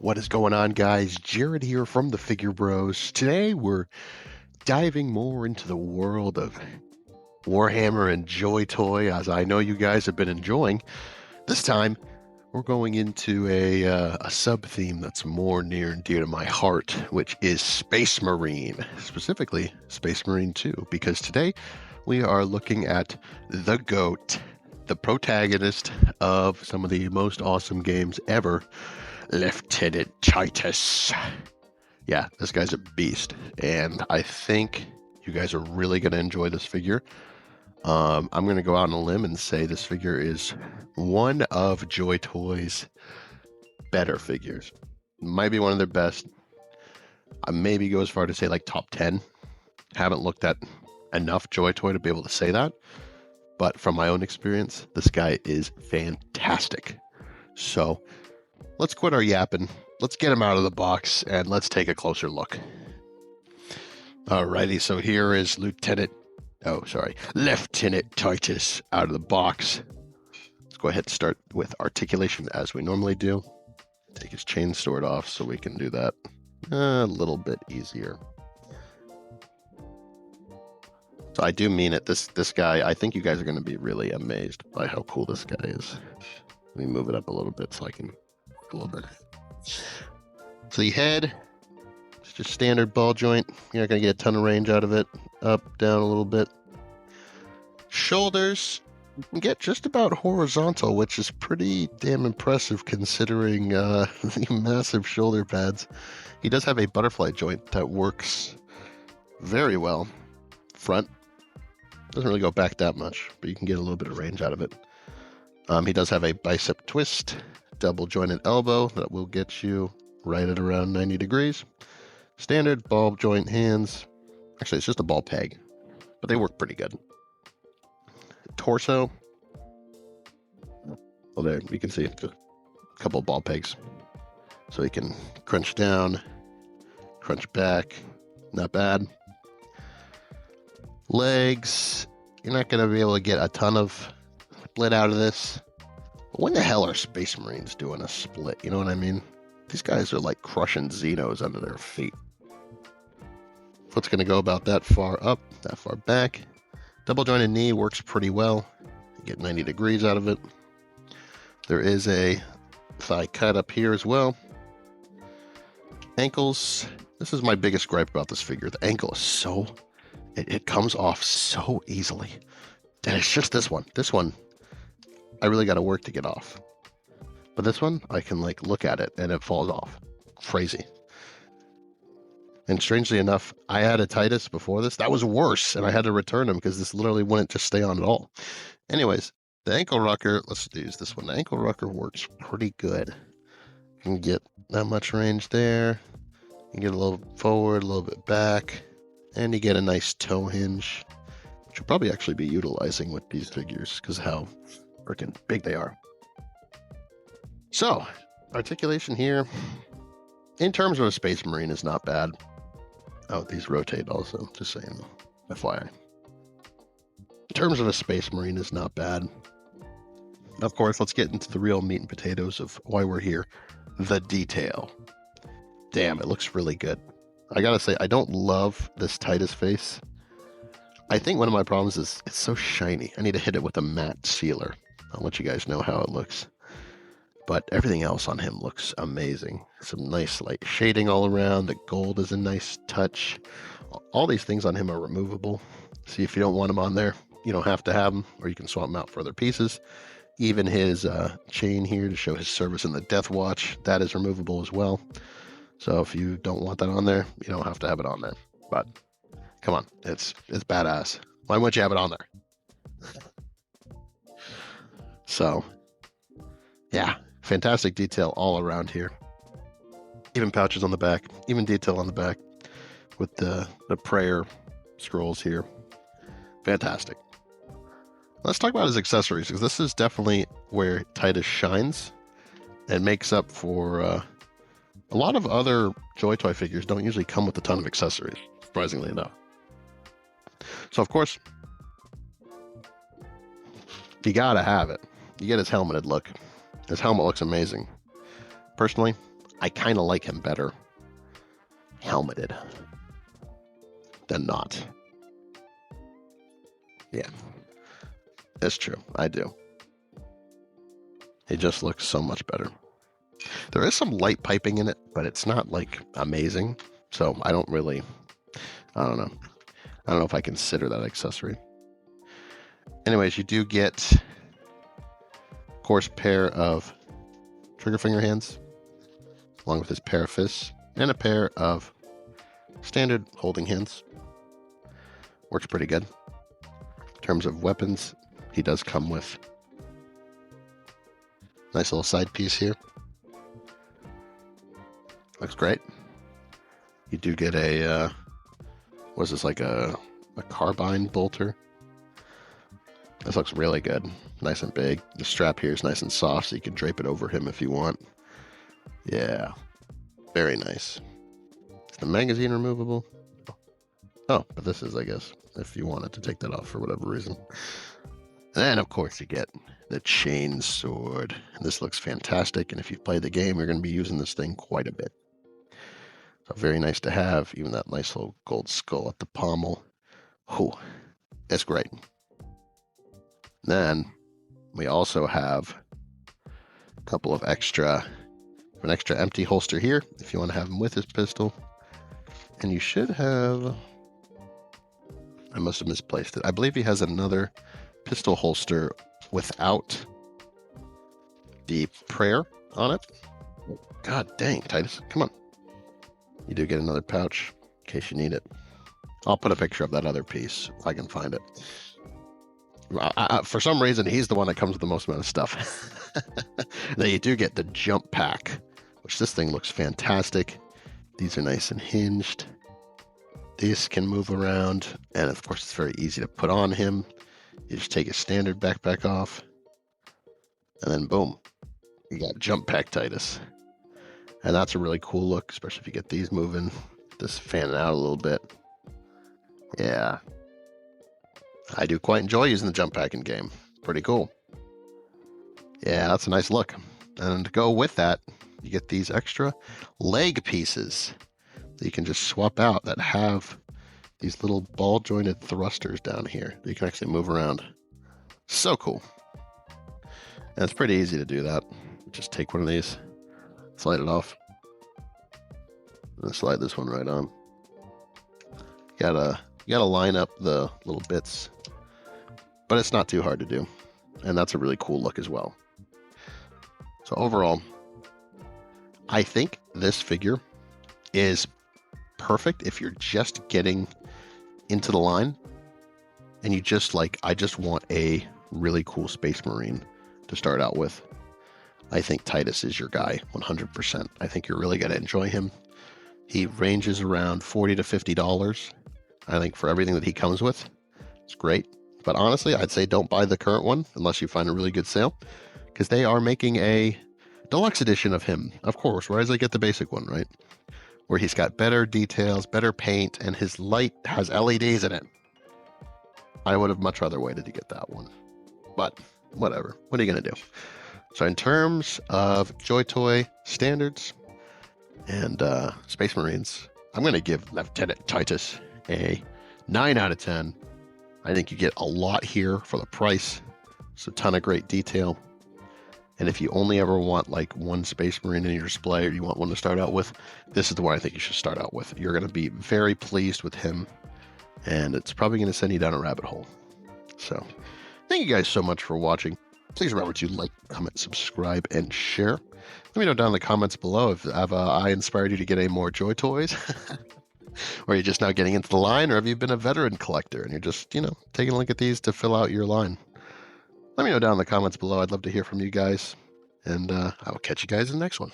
What is going on, guys? Jared here from the Figure Bros. Today we're diving more into the world of Warhammer and Joy Toy, as I know you guys have been enjoying. This time we're going into a sub-theme that's more near and dear to my heart, which is Space Marine, specifically Space Marine 2, because today we are looking at the GOAT, the protagonist of some of the most awesome games ever, Lieutenant Titus. Yeah, this guy's a beast, and I think you guys are really going to enjoy this figure. I'm going to go out on a limb and say this figure is one of Joy Toy's better figures. Might be one of their best. I maybe go as far to say like top 10. Haven't looked at enough Joy Toy to be able to say that, but from my own experience, this guy is fantastic. So let's quit our yapping. Let's get him out of the box and let's take a closer look. Alrighty, so here is Lieutenant Titus out of the box. Let's go ahead and start with articulation as we normally do. Take his chain sword off so we can do that a little bit easier. So I do mean it. This guy, I think you guys are going to be really amazed by how cool this guy is. Let me move it up a little bit so I can a little bit. So the head, it's just standard ball joint. You're not going to get a ton of range out of it. Up, down a little bit. Shoulders, you can get just about horizontal, which is pretty damn impressive considering the massive shoulder pads. He does have a butterfly joint that works very well. Front, doesn't really go back that much, but you can get a little bit of range out of it. He does have a bicep twist, double jointed elbow that will get you right at around 90 degrees. Standard ball joint hands. Actually, it's just a ball peg, but they work pretty good. Torso. Well, there you can see a couple of ball pegs. So he can crunch down, crunch back. Not bad. Legs. You're not going to be able to get a ton of split out of this. But when the hell are Space Marines doing a split? You know what I mean? These guys are like crushing Xenos under their feet. Foot's going to go about that far up, that far back. Double jointed knee works pretty well. You get 90 degrees out of it. There is a thigh cut up here as well. Ankles. This is my biggest gripe about this figure. The ankle is so... It comes off so easily. And it's just this one. This one, I really got to work to get off. But this one, I can like look at it and it falls off. Crazy. And strangely enough, I had a Titus before this. That was worse. And I had to return him because this literally wouldn't just stay on at all. Anyways, the ankle rocker, let's use this one. The ankle rocker works pretty good. You can get that much range there. You can get a little forward, a little bit back. And you get a nice toe hinge, which you'll probably actually be utilizing with these figures because of how freaking big they are. So, articulation here, in terms of a Space Marine, is not bad. Oh, these rotate also, just saying, FYI. In terms of a Space Marine, is not bad. Of course, let's get into the real meat and potatoes of why we're here. The detail. Damn, it looks really good. I gotta say, I don't love this Titus face. I think one of my problems is it's so shiny. I need to hit it with a matte sealer. I'll let you guys know how it looks. But everything else on him looks amazing. Some nice light shading all around. The gold is a nice touch. All these things on him are removable. See, if you don't want them on there, you don't have to have them, or you can swap them out for other pieces. Even his chain here to show his service in the Death Watch, that is removable as well. So if you don't want that on there, you don't have to have it on there. But come on, it's badass. Why wouldn't you have it on there? So, yeah, fantastic detail all around here. Even pouches on the back, even detail on the back with the prayer scrolls here. Fantastic. Let's talk about his accessories, because this is definitely where Titus shines and makes up for... a lot of other Joy Toy figures don't usually come with a ton of accessories, surprisingly enough. So, of course, you gotta have it. You get his helmeted look. His helmet looks amazing. Personally, I kind of like him better helmeted than not. Yeah, that's true. I do. It just looks so much better. There is some light piping in it, but it's not like amazing. So I don't know. I don't know if I consider that accessory. Anyways, you do get, of course, pair of trigger finger hands, along with his pair of fists, and a pair of standard holding hands. Works pretty good. In terms of weapons, he does come with a nice little side piece here. Looks great. You do get a, what is this, like a carbine bolter? This looks really good. Nice and big. The strap here is nice and soft, so you can drape it over him if you want. Yeah. Very nice. Is the magazine removable? Oh, but this is, I guess, if you wanted to take that off for whatever reason. And then, of course, you get the chain sword. And this looks fantastic, and if you've played the game, you're going to be using this thing quite a bit. So very nice to have. Even that nice little gold skull at the pommel. Oh, that's great. Then we also have a couple of an extra empty holster here if you want to have him with his pistol. And you should have, I must have misplaced it. I believe he has another pistol holster without the prayer on it. God dang, Titus, come on. You do get another pouch in case you need it. I'll put a picture of that other piece if I can find it. For some reason, he's the one that comes with the most amount of stuff. Now you do get the jump pack, which this thing looks fantastic. These are nice and hinged. These can move around, and of course, it's very easy to put on him. You just take his standard backpack off, and then boom, you got jump pack Titus. And that's a really cool look, especially if you get these moving, this fanning out a little bit. Yeah. I do quite enjoy using the jump pack in game. Pretty cool. Yeah, that's a nice look. And to go with that, you get these extra leg pieces that you can just swap out that have these little ball jointed thrusters down here that you can actually move around. So cool. And it's pretty easy to do that. Just take one of these, slide it off, and slide this one right on. You gotta line up the little bits, but it's not too hard to do. And that's a really cool look as well. So overall, I think this figure is perfect if you're just getting into the line and you just I just want a really cool Space Marine to start out with. I think Titus is your guy, 100%. I think you're really going to enjoy him. He ranges around $40 to $50. I think for everything that he comes with, it's great. But honestly, I'd say don't buy the current one unless you find a really good sale, because they are making a deluxe edition of him, of course, whereas I get the basic one, right? Where he's got better details, better paint, and his light has LEDs in it. I would have much rather waited to get that one. But whatever. What are you going to do? So in terms of Joy Toy standards and Space Marines, I'm going to give Lieutenant Titus a 9 out of 10. I think you get a lot here for the price. It's a ton of great detail. And if you only ever want one Space Marine in your display, or you want one to start out with, this is the one I think you should start out with. You're going to be very pleased with him, and it's probably going to send you down a rabbit hole. So thank you guys so much for watching. Please remember to like, comment, subscribe, and share. Let me know down in the comments below if I inspired you to get any more Joy Toys, or you're just now getting into the line, or have you been a veteran collector and you're just, taking a look at these to fill out your line. Let me know down in the comments below. I'd love to hear from you guys, and I will catch you guys in the next one.